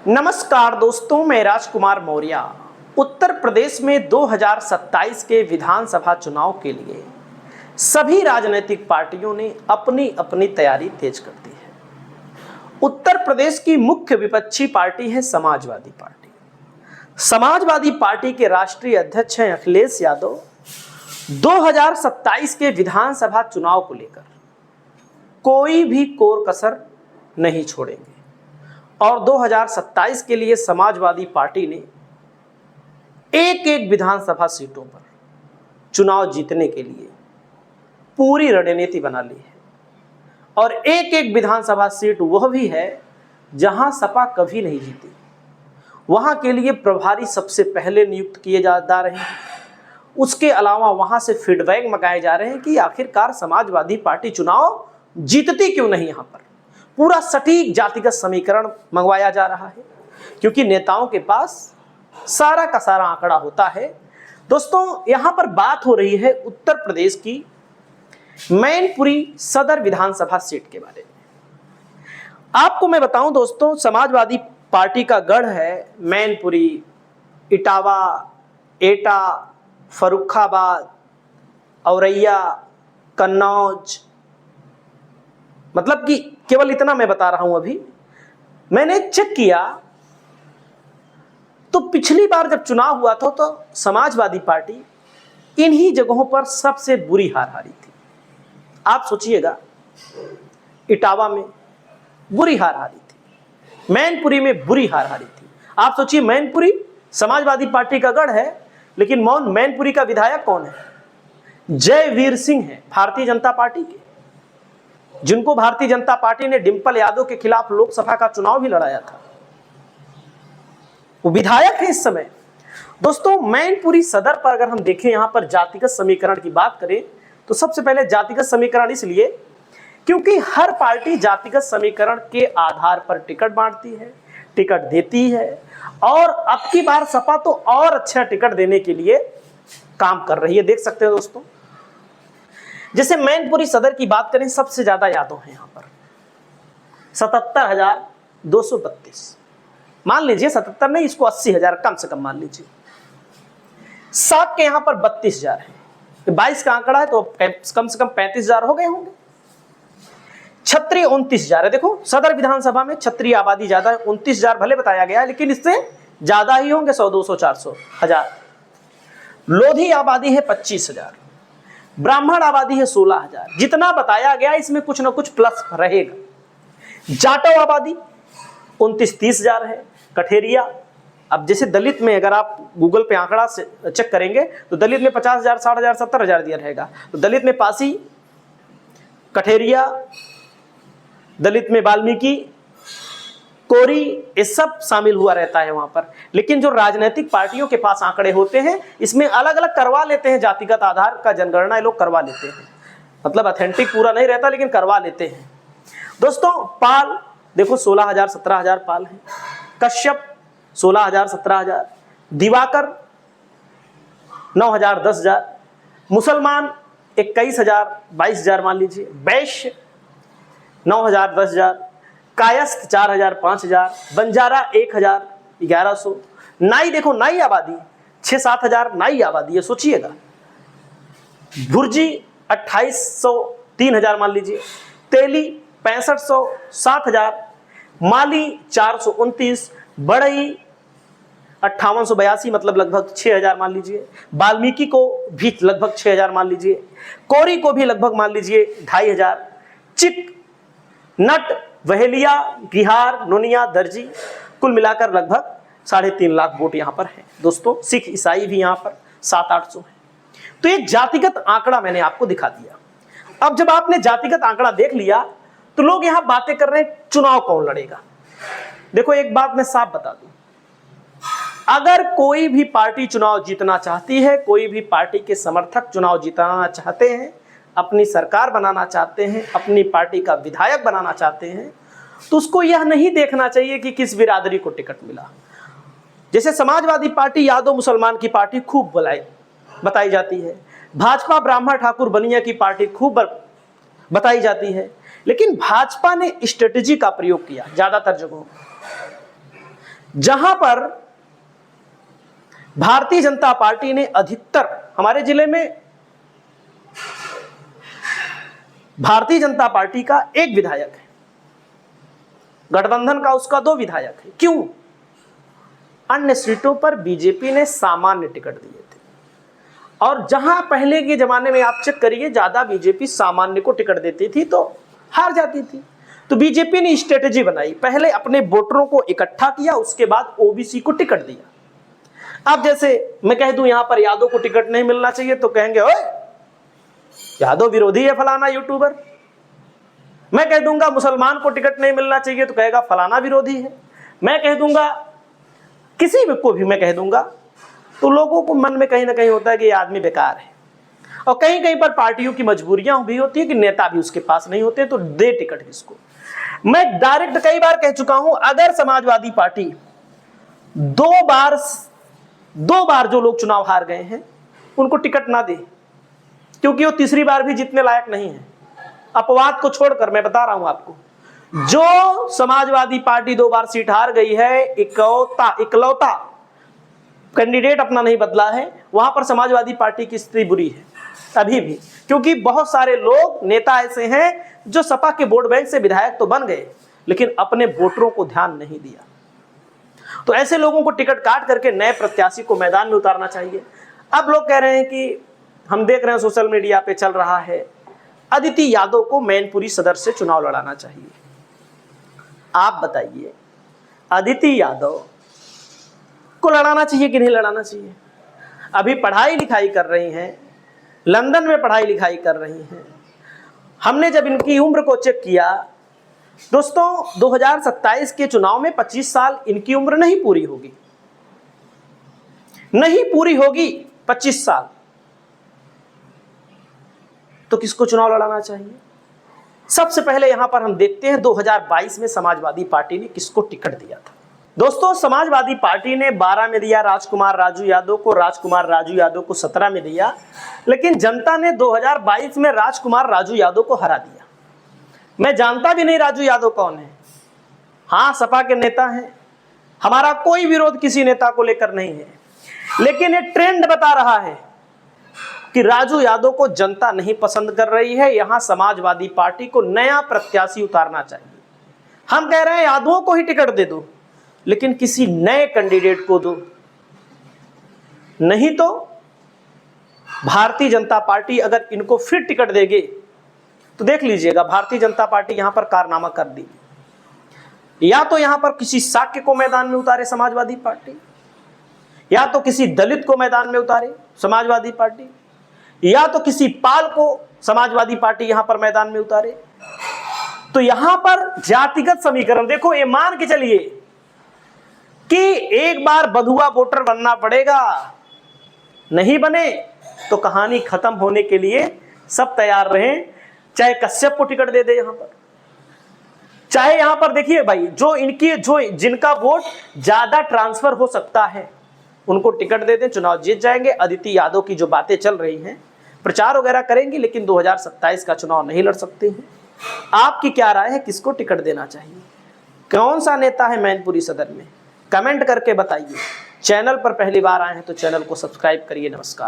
नमस्कार दोस्तों, मैं राजकुमार मौर्य। उत्तर प्रदेश में 2027 के विधानसभा चुनाव के लिए सभी राजनीतिक पार्टियों ने अपनी अपनी तैयारी तेज कर दी है। उत्तर प्रदेश की मुख्य विपक्षी पार्टी है समाजवादी पार्टी। समाजवादी पार्टी के राष्ट्रीय अध्यक्ष हैं अखिलेश यादव। 2027 के विधानसभा चुनाव को लेकर कोई भी कोर कसर नहीं छोड़ेंगे और 2027 के लिए समाजवादी पार्टी ने एक एक विधानसभा सीटों पर चुनाव जीतने के लिए पूरी रणनीति बना ली है और एक एक विधानसभा सीट वह भी है जहां सपा कभी नहीं जीती। वहां के लिए प्रभारी सबसे पहले नियुक्त किए जा रहे हैं। उसके अलावा वहां से फीडबैक मंगाए जा रहे हैं कि आखिरकार समाजवादी पार्टी चुनाव जीतती क्यों नहीं। यहां पर पूरा सटीक जातिगत समीकरण मंगवाया जा रहा है क्योंकि नेताओं के पास सारा का सारा आंकड़ा होता है। दोस्तों, यहां पर बात हो रही है उत्तर प्रदेश की मैनपुरी सदर विधानसभा सीट के बारे में। आपको मैं बताऊं दोस्तों, समाजवादी पार्टी का गढ़ है मैनपुरी, इटावा, एटा, फर्रुखाबाद, औरैया, कन्नौज। मतलब कि केवल इतना मैं बता रहा हूं। अभी मैंने चेक किया तो पिछली बार जब चुनाव हुआ था तो समाजवादी पार्टी इन्हीं जगहों पर सबसे बुरी हार हारी थी। आप सोचिएगा, इटावा में बुरी हार हारी थी, मैनपुरी में बुरी हार हारी थी। आप सोचिए, मैनपुरी समाजवादी पार्टी का गढ़ है, लेकिन मैनपुरी का विधायक कौन है? जयवीर सिंह है, भारतीय जनता पार्टी के, जिनको भारतीय जनता पार्टी ने डिंपल यादव के खिलाफ लोकसभा का चुनाव भी लड़ाया था। वो विधायक है इस समय। दोस्तों, मैनपुरी सदर पर अगर हम देखें, यहां पर जातिगत समीकरण की बात करें तो सबसे पहले जातिगत समीकरण इसलिए क्योंकि हर पार्टी जातिगत समीकरण के आधार पर टिकट बांटती है, टिकट देती है और अब की बार सपा तो और अच्छा टिकट देने के लिए काम कर रही है। देख सकते हैं दोस्तों, जैसे मैनपुरी सदर की बात करें, सबसे ज्यादा यादव हैं यहां पर 77,232। मान लीजिए 77 नहीं, इसको 80,000 कम से कम मान लीजिए। सात के यहां पर 32,000 है, 22 का आंकड़ा है तो कम से कम 35,000 हो गए होंगे। क्षत्रिय 29,000 है। देखो, सदर विधानसभा में क्षत्रिय आबादी ज्यादा है, 29,000 भले बताया गया है, लेकिन इससे ज्यादा ही होंगे, 100, 200, 400, 1000। लोधी आबादी है 25,000, ब्राह्मण आबादी है 16,000। जितना बताया गया इसमें कुछ ना कुछ प्लस रहेगा। जाटव आबादी 29-30,000 है। कठेरिया, अब जैसे दलित में अगर आप गूगल पे आंकड़ा से चेक करेंगे तो दलित में 50,000, 60,000, 70,000 दिया रहेगा। तो दलित में पासी, कठेरिया, दलित में वाल्मीकि, कोरी, ये सब शामिल हुआ रहता है वहां पर। लेकिन जो राजनीतिक पार्टियों के पास आंकड़े होते हैं, इसमें अलग अलग करवा लेते हैं, जातिगत आधार का जनगणना ये लोग करवा लेते हैं। मतलब ऑथेंटिक पूरा नहीं रहता, लेकिन करवा लेते हैं। दोस्तों, पाल देखो 16,000, 17,000 पाल है। कश्यप 16,000, 17,000। दिवाकर 9,000, 10,000। मुसलमान 21,000, 22,000 मान लीजिए। वैश्य 9,000, 10,000। कायस्थ 4,000, 5,000। बंजारा 1,000, 1,100। नाई देखो, नाई आबादी 6-7,000 नाई आबादी है, सोचिएगा। भुर्जी 2,800, 3,000 मान लीजिए। तेली 6500, 7,000। माली 429। बढ़ई 5882, मतलब लगभग 6,000 मान लीजिए। वाल्मीकि को भी लगभग 6,000 मान लीजिए। कोरी को भी लगभग मान लीजिए 2,500। चिक, नट, वहेलिया, गिहार, नोनिया, दर्जी, कुल मिलाकर लगभग 3.5 लाख वोट यहां पर है। दोस्तों, सिख ईसाई भी यहां पर 700-800 है। तो एक जातिगत आंकड़ा मैंने आपको दिखा दिया। अब जब आपने जातिगत आंकड़ा देख लिया तो लोग यहां बातें कर रहे हैं चुनाव कौन लड़ेगा। देखो, एक बात मैं साफ बता दूं, अगर कोई भी पार्टी चुनाव जीतना चाहती है, कोई भी पार्टी के समर्थक चुनाव जीतना चाहते हैं, अपनी सरकार बनाना चाहते हैं, अपनी पार्टी का विधायक बनाना चाहते हैं, तो उसको यह नहीं देखना चाहिए कि किस बिरादरी को टिकट मिला। जैसे समाजवादी पार्टी यादव मुसलमान की पार्टी खूब बताई जाती है, भाजपा ब्राह्मण ठाकुर बनिया की पार्टी खूब बताई जाती है, लेकिन भाजपा ने स्ट्रेटेजी का प्रयोग किया ज्यादातर जगहों। जहां पर भारतीय जनता पार्टी ने अधिकतर, हमारे जिले में भारतीय जनता पार्टी का एक विधायक है, गठबंधन का उसका 2 विधायक है। क्यों? अन्य सीटों पर बीजेपी ने सामान्य टिकट दिए थे, और जहां पहले के जमाने में आप चेक करिए ज्यादा बीजेपी सामान्य को टिकट देती थी तो हार जाती थी। तो बीजेपी ने स्ट्रेटेजी बनाई, पहले अपने वोटरों को इकट्ठा किया, उसके बाद ओबीसी को टिकट दिया। अब जैसे मैं कह दूं यहां पर यादव को टिकट नहीं मिलना चाहिए तो कहेंगे ओए यादव विरोधी है फलाना यूट्यूबर। मैं कह दूंगा मुसलमान को टिकट नहीं मिलना चाहिए तो कहेगा फलाना विरोधी है। मैं कह दूंगा किसी को भी मैं कह दूंगा तो लोगों को मन में कहीं ना कहीं होता है कि ये आदमी बेकार है। और कहीं कहीं पर पार्टियों की मजबूरियां भी होती है कि नेता भी उसके पास नहीं होते तो दे टिकट किसको। मैं डायरेक्ट कई बार कह चुका हूं, अगर समाजवादी पार्टी दो बार जो लोग चुनाव हार गए हैं उनको टिकट ना दे, क्योंकि वो तीसरी बार भी जीतने लायक नहीं है। अपवाद को छोड़कर मैं बता रहा हूं आपको, जो समाजवादी पार्टी 2 बार सीट हार गई है, इकलौता कैंडिडेट अपना नहीं बदला है, वहां पर समाजवादी पार्टी की स्थिति बुरी है अभी भी, क्योंकि बहुत सारे लोग नेता ऐसे हैं जो सपा के वोट बैंक से विधायक तो बन गए लेकिन अपने वोटरों को ध्यान नहीं दिया। तो ऐसे लोगों को टिकट काट करके नए प्रत्याशी को मैदान में उतारना चाहिए। अब लोग कह रहे हैं कि हम देख रहे हैं सोशल मीडिया पे चल रहा है अदिति यादव को मैनपुरी सदर से चुनाव लड़ाना चाहिए। आप बताइए अदिति यादव को लड़ाना चाहिए कि नहीं लड़ाना चाहिए? अभी पढ़ाई लिखाई कर रही हैं, लंदन में पढ़ाई लिखाई कर रही हैं। हमने जब इनकी उम्र को चेक किया दोस्तों, 2027 के चुनाव में 25 साल इनकी उम्र नहीं पूरी होगी, नहीं पूरी होगी 25 साल। तो किसको चुनाव लड़ाना चाहिए? सबसे पहले यहां पर हम देखते हैं 2022 में समाजवादी पार्टी ने किसको टिकट दिया था। दोस्तों, समाजवादी पार्टी ने 12 में दिया राजकुमार राजू यादव को, राजकुमार राजू यादव को 17 में दिया, लेकिन जनता ने 2022 में राजकुमार राजू यादव को हरा दिया। मैं जानता भी नहीं राजू यादव कौन है। हाँ, सपा के नेता हैं, हमारा कोई विरोध किसी नेता को लेकर नहीं है, लेकिन ये ट्रेंड बता रहा है कि राजू यादव को जनता नहीं पसंद कर रही है। यहां समाजवादी पार्टी को नया प्रत्याशी उतारना चाहिए। हम कह रहे हैं यादवों को ही टिकट दे दो, लेकिन किसी नए कैंडिडेट को दो, नहीं तो भारतीय जनता पार्टी अगर इनको फिर टिकट देगी तो देख लीजिएगा भारतीय जनता पार्टी यहां पर कारनामा कर दी। या तो यहां पर किसी शाक्य को मैदान में उतारे समाजवादी पार्टी, या तो किसी दलित को मैदान में उतारे समाजवादी पार्टी, या तो किसी पाल को समाजवादी पार्टी यहां पर मैदान में उतारे। तो यहां पर जातिगत समीकरण देखो, ये मान के चलिए कि एक बार बंधुआ वोटर बनना पड़ेगा, नहीं बने तो कहानी खत्म होने के लिए सब तैयार रहें। चाहे कश्यप को टिकट दे दे यहां पर, चाहे यहां पर देखिए भाई जो जिनका वोट ज्यादा ट्रांसफर हो सकता है उनको टिकट दे दें, चुनाव जीत जाएंगे। अदिति यादव की जो बातें चल रही हैं, प्रचार वगैरह करेंगी लेकिन 2027 का चुनाव नहीं लड़ सकती हैं। आपकी क्या राय है, किसको टिकट देना चाहिए? कौन सा नेता है मैनपुरी सदर में? कमेंट करके बताइए। चैनल पर पहली बार आए हैं तो चैनल को सब्सक्राइब करिए। नमस्कार।